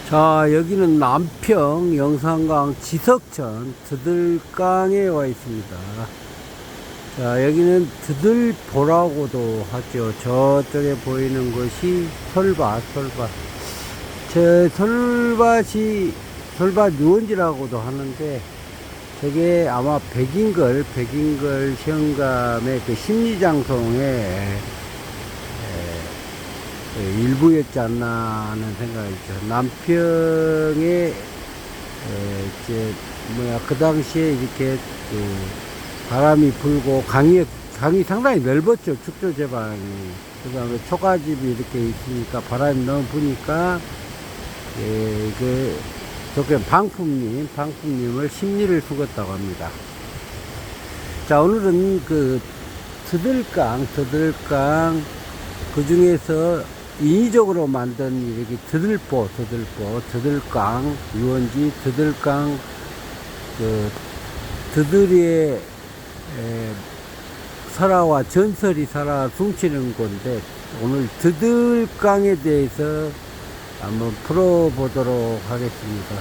자, 여기는 남평 영산강 지석천 드들강에 와 있습니다. 자, 여기는 드들보라고도 하죠. 저쪽에 보이는 것이 설밭. 저 설밭 유원지라고도 하는데, 저게 아마 백인걸 시험감의 그 심리장성의 일부였지 않나 하는 생각이 있죠. 남평에 이제 그 당시에 이렇게 바람이 불고 강이 상당히 넓었죠. 축조 제방이. 그 다음에 초가집이 이렇게 있으니까 바람이 너무 부니까 저게 방풍님을 심리를 숙었다고 합니다. 자, 오늘은 그 드들강 그 중에서 인위적으로 만든 이렇게 드들강 유원지, 드들강 드들의 설화와 전설이 살아 숨치는 건데, 오늘 드들강에 대해서 한번 풀어보도록 하겠습니다.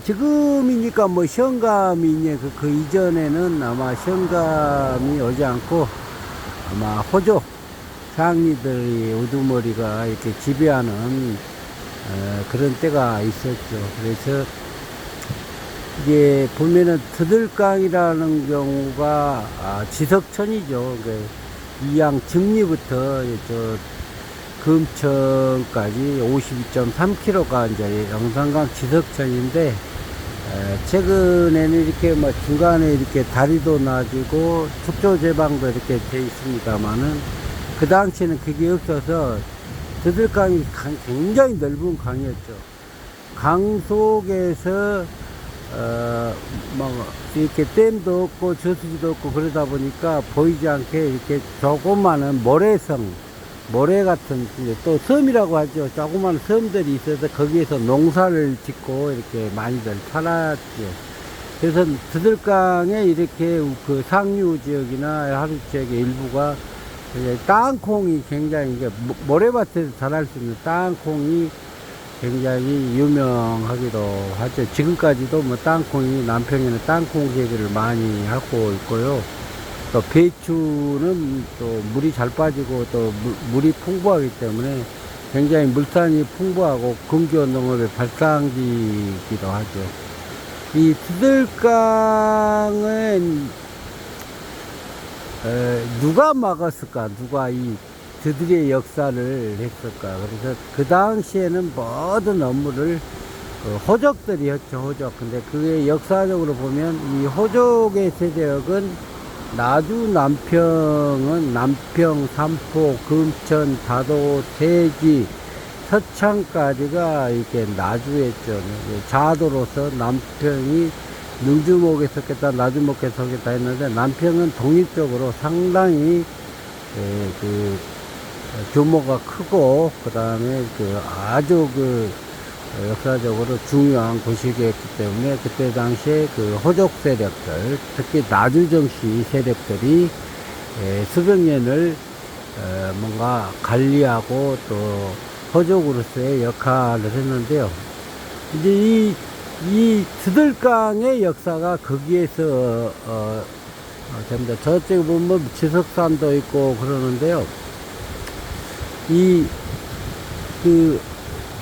지금이니까 뭐 시험감이 그 이전에는 아마 시험감이 오지 않고 아마 호족 장리들이 우두머리가 이렇게 지배하는 그런 때가 있었죠. 그래서 이게 보면은 드들강이라는 경우가 지석천이죠. 이양 증리부터 저 금천까지 52.3km가 이제 영산강 지석천인데, 최근에는 이렇게 뭐 중간에 이렇게 다리도 놔지고 축조 제방도 이렇게 돼 있습니다만은, 그 당시에는 그게 없어서 드들강이 굉장히 넓은 강이었죠. 강 속에서 이렇게 댐도 없고 저수지도 없고 그러다 보니까 보이지 않게 이렇게 조그마한 모래 같은, 또 섬이라고 하죠. 조그마한 섬들이 있어서 거기에서 농사를 짓고 이렇게 많이들 살았죠. 그래서 드들강에 이렇게 그 상류 지역이나 하류 지역의 일부가 땅콩이 굉장히, 모래밭에서 자랄 수 있는 땅콩이 굉장히 유명하기도 하죠. 지금까지도 뭐 땅콩이, 남평에는 땅콩 재배를 많이 하고 있고요. 또 배추는 또 물이 잘 빠지고 또 물이 풍부하기 때문에 굉장히 물산이 풍부하고 근교 농업의 발상지이기도 하죠. 이 드들강은 누가 막았을까? 누가 이 드들의 역사를 했을까? 그래서 그 당시에는 모든 업무를 호족들이 했죠. 호족. 근데 그게 역사적으로 보면 이 호족의 세력은 나주 남평은 남평, 삼포, 금천, 다도, 세지, 서창까지가 이렇게 나주였죠. 자도로서 남평이 능주목에 섰겠다, 나주목에 섰겠다 했는데, 남평은 독립적으로 상당히 규모가 크고, 그 다음에 아주 역사적으로 중요한 곳이었기 때문에, 그때 당시에 호족 세력들, 특히 나주정씨 세력들이 수백 년을 뭔가 관리하고 또 호족으로서의 역할을 했는데요. 이제 이 드들강의 역사가 거기에서 됩니다. 저쪽에 보면 지석산도 있고 그러는데요.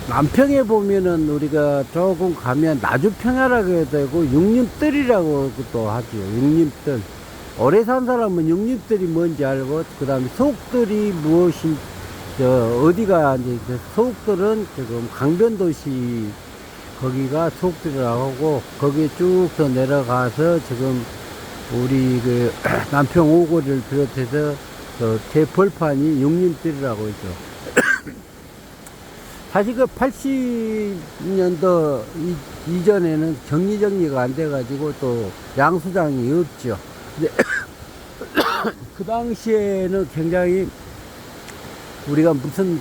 남평에 보면은 우리가 조금 가면 나주평야라고 해도 되고 육림뜰이라고 또 하죠. 육림뜰. 오래 산 사람은 육림뜰이 뭔지 알고, 그 다음에 소옥뜰이 무엇인, 어디가 이제 소옥뜰은 지금 강변도시 거기가 소옥뜰이라고 하고, 거기에 쭉 더 내려가서 지금 우리 남평 오거리를 비롯해서 대벌판이 육림뜰이라고 있죠. 사실 80년도 이전에는 정리가 안 돼가지고 또 양수장이 없죠. 근데 그 당시에는 굉장히 우리가 무슨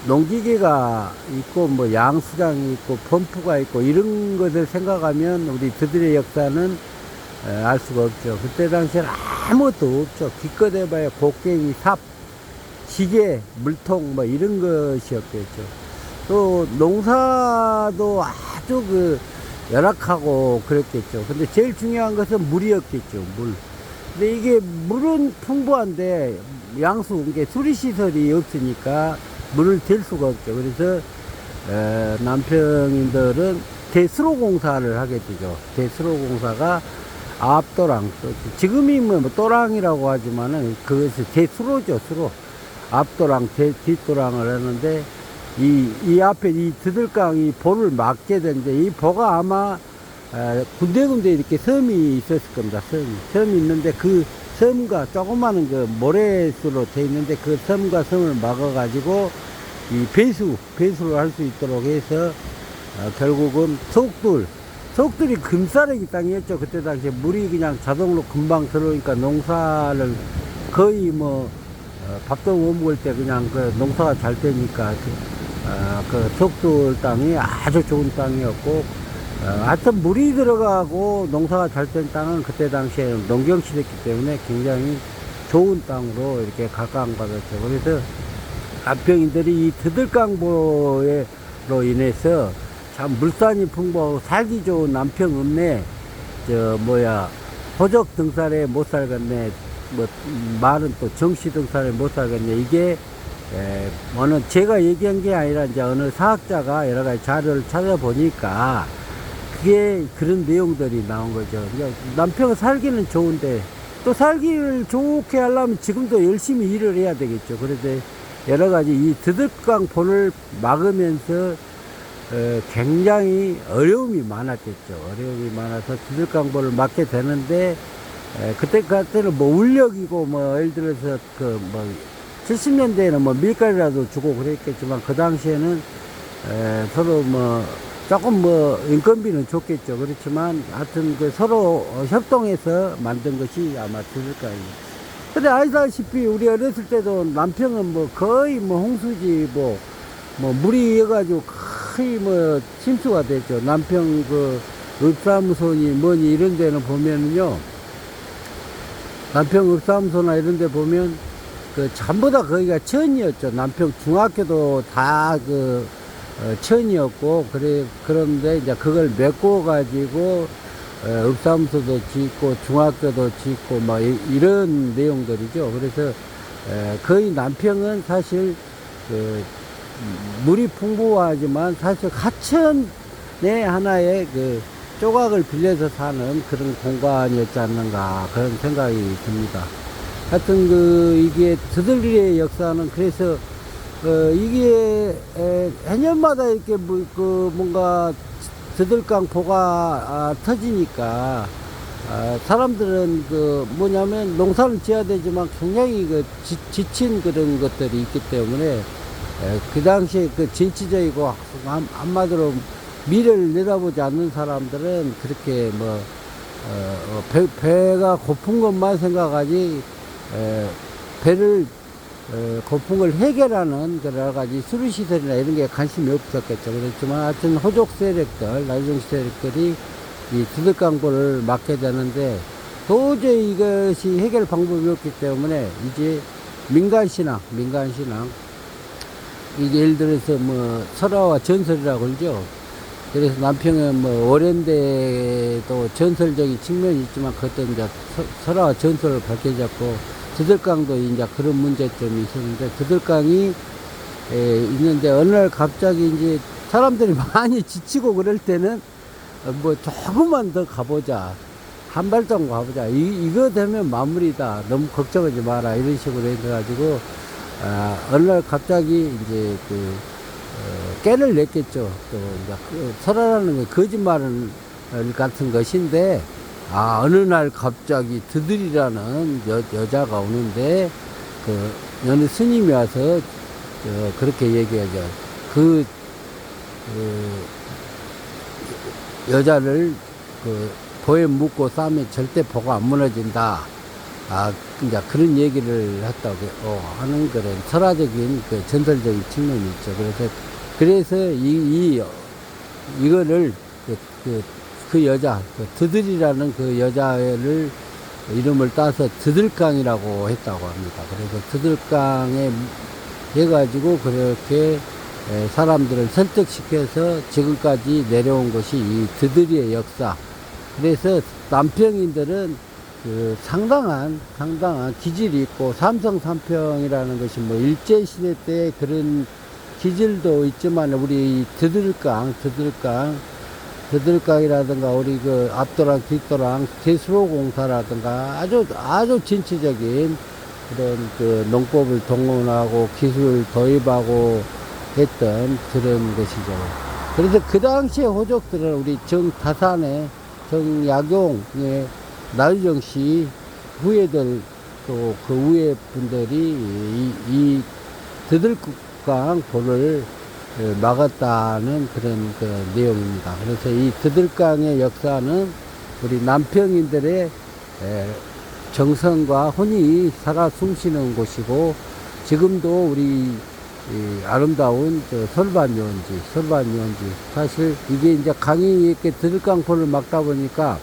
농기계가 있고 뭐 양수장이 있고 펌프가 있고 이런 것을 생각하면 우리 그들의 역사는 알 수가 없죠. 그때 당시에는 아무것도 없죠. 기껏 해봐야 곡괭이 삽, 시계, 물통 뭐 이런 것이었겠죠. 또 농사도 아주 그 열악하고 그랬겠죠. 근데 제일 중요한 것은 물이었겠죠. 물. 근데 이게 물은 풍부한데 양수, 이게 수리시설이 없으니까 물을 댈 수가 없죠. 그래서 남평인들은 대수로공사를 하게 되죠. 대수로공사가 앞도랑, 지금이 뭐 또랑이라고 하지만은 그것이 대수로죠. 수로. 앞도랑, 뒷도랑을 하는데 이 앞에 이 드들강 이 보를 막게 되는데, 이 보가 아마 군데군데 이렇게 섬이 있었을 겁니다. 섬이 있는데 그 섬과 조그마한 그 모래수로 돼 있는데 그 섬과 섬을 막아 가지고 이 배수를 할 수 있도록 해서 결국은 속들이 금싸레기 땅이었죠. 그때 당시에 물이 그냥 자동으로 금방 들어오니까 농사를 거의 뭐 밥도 못 먹을 때 그냥 그 농사가 잘 되니까 그 속들 땅이 아주 좋은 땅이었고, 하여튼 물이 들어가고 농사가 잘 된 땅은 그때 당시에 농경시대였기 때문에 굉장히 좋은 땅으로 이렇게 각광받았죠. 그래서 남평인들이 이 드들강보로 인해서 참 물산이 풍부하고 살기 좋은 남평읍내 호적 등산에 못 살겠네, 뭐 말은 또 정시 등산에 못 살겠네, 이게 어느 제가 얘기한 게 아니라 이제 어느 사학자가 여러 가지 자료를 찾아보니까 그게 그런 내용들이 나온 거죠. 그러니까 남평은 살기는 좋은데 또 살기를 좋게 하려면 지금도 열심히 일을 해야 되겠죠. 그런데 여러 가지 이 드들강 보를 막으면서 굉장히 어려움이 많았겠죠. 어려움이 많아서 드들강보를 막게 되는데, 그때까지는 뭐 울력이고 뭐 예를 들어서 70년대에는 뭐 밀가루라도 주고 그랬겠지만 그 당시에는 서로 뭐 조금 뭐 인건비는 좋겠죠. 그렇지만 하여튼 그 서로 협동해서 만든 것이 아마 드들강이에요. 근데 아시다시피 우리 어렸을 때도 남평은 뭐 거의 뭐 홍수지 뭐 물이 여가지고 거의 뭐 침수가 됐죠. 남평 그 읍사무소니 뭐니 이런 데는 보면은요, 남평 읍사무소나 이런 데 보면 그 전부 다 거기가 천이었죠. 남평 중학교도 다 천이었고, 그런데 이제 그걸 메꿔 가지고 읍사무소도 짓고 중학교도 짓고 막 이런 내용들이죠. 그래서 거의 남평은 사실 물이 풍부하지만 사실 하천의 하나의 그 조각을 빌려서 사는 그런 공간이었지 않는가, 그런 생각이 듭니다. 하여튼 이게 드들리의 역사는 그래서 이게 해년마다 이렇게 뭔가 드들강 보가 터지니까 사람들은 뭐냐면 농사를 지어야 되지만 굉장히 지친 그런 것들이 있기 때문에 그 당시에 진취적이고 한마디로 미래를 내다보지 않는 사람들은 그렇게 배가 고픈 것만 생각하지 배를 고픈 걸 해결하는 여러 가지 수리시설이나 이런 게 관심이 없었겠죠. 그렇지만 하여튼 호족 세력들, 나중 세력들이 이 드들강보를 막게 되는데 도저히 이것이 해결 방법이 없기 때문에 이제 민간신앙, 이게 예를 들어서 설화와 전설이라고 그러죠. 그래서 남평에 오랜데도 전설적인 측면이 있지만 그것도 이제 설화와 전설을 밝혀졌고, 드들강도 이제 그런 문제점이 있었는데, 드들강이 있는데 어느 날 갑자기 이제 사람들이 많이 지치고 그럴 때는 조금만 더 가보자, 한 발짝 가보자, 이거 되면 마무리다, 너무 걱정하지 마라, 이런 식으로 해가지고 어느 날 갑자기 이제 깨를 냈겠죠. 또 이제 설화라는 건 거짓말 같은 것인데, 어느 날 갑자기 드들이라는 여자가 오는데 어느 스님이 와서 그렇게 얘기하죠. 여자를 보에 묻고 싸면 절대 보가 안 무너진다. 이제 그런 얘기를 했다고 하는 그런 설화적인 전설적인 측면이 있죠. 그래서 이거를 그 여자, 드들이라는 그 여자를 이름을 따서 드들강이라고 했다고 합니다. 그래서 드들강에 해가지고 그렇게 사람들을 설득시켜서 지금까지 내려온 것이 이 드들이의 역사. 그래서 남평인들은 그 상당한 기질이 있고, 삼성 삼평이라는 것이 뭐 일제시대 때 그런 기질도 있지만, 우리 드들강이라든가 우리 그 앞도랑 뒷도랑 대수로공사라든가 아주 진취적인 그런 그 농법을 동원하고 기술을 도입하고 했던 그런 것이죠. 그래서 그 당시에 호족들은 우리 정다산의 정약용의 나유정 씨 후예들, 또 그 후예 분들이 이 드들강 보를 막았다는 그런 그 내용입니다. 그래서 이 드들강의 역사는 우리 남평인들의 정성과 혼이 살아 숨쉬는 곳이고, 지금도 우리 아름다운 설반유원지, 사실 이게 이제 강이 이렇게 드들강포를 막다 보니까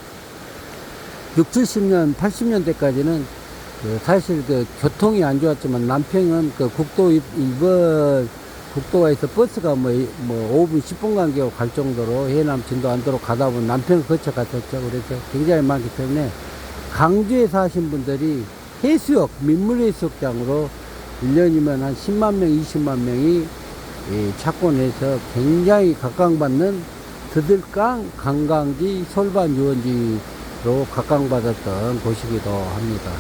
60, 70년, 80년대까지는 사실 그 교통이 안 좋았지만, 남평은 그 국도가에서 버스가 뭐 5분, 10분 간격으로 갈 정도로 해남, 진도, 안도로 가다 보면 남평을 거쳐 갔었죠. 그래서 굉장히 많기 때문에 강주에 사신 분들이 해수욕, 민물해수욕장으로 1년이면 한 10만 명, 20만 명이 찾곤 해서 굉장히 각광받는 드들강 관광지, 솔반 유원지로 각광받았던 곳이기도 합니다.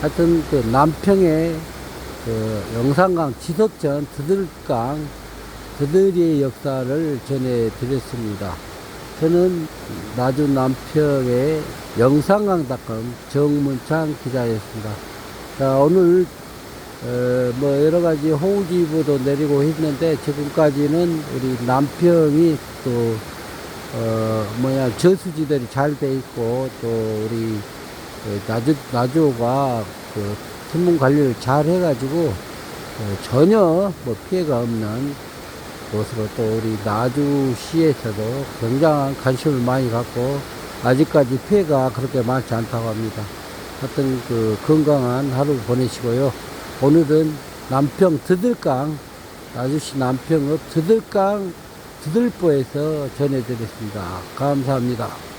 하여튼 그 남평의 그 영산강 지석전 드들이의 역사를 전해드렸습니다. 저는 나주 남평의 영산강닷컴 정문창 기자였습니다. 자, 오늘 뭐 여러가지 호우주의보도 내리고 했는데, 지금까지는 우리 남평이 또 저수지들이 잘 돼 있고, 또 우리 나주가 그 thiên 관리를 잘 해가지고 전혀 뭐 피해가 없는 곳으로, 또 우리 나주시에서도 굉장한 관심을 많이 갖고 아직까지 피해가 그렇게 많지 않다고 합니다. 하여튼 그 건강한 하루 보내시고요. 오늘은 남평 드들강, 나주시 남평읍 드들강 드들보에서 전해드렸습니다. 감사합니다.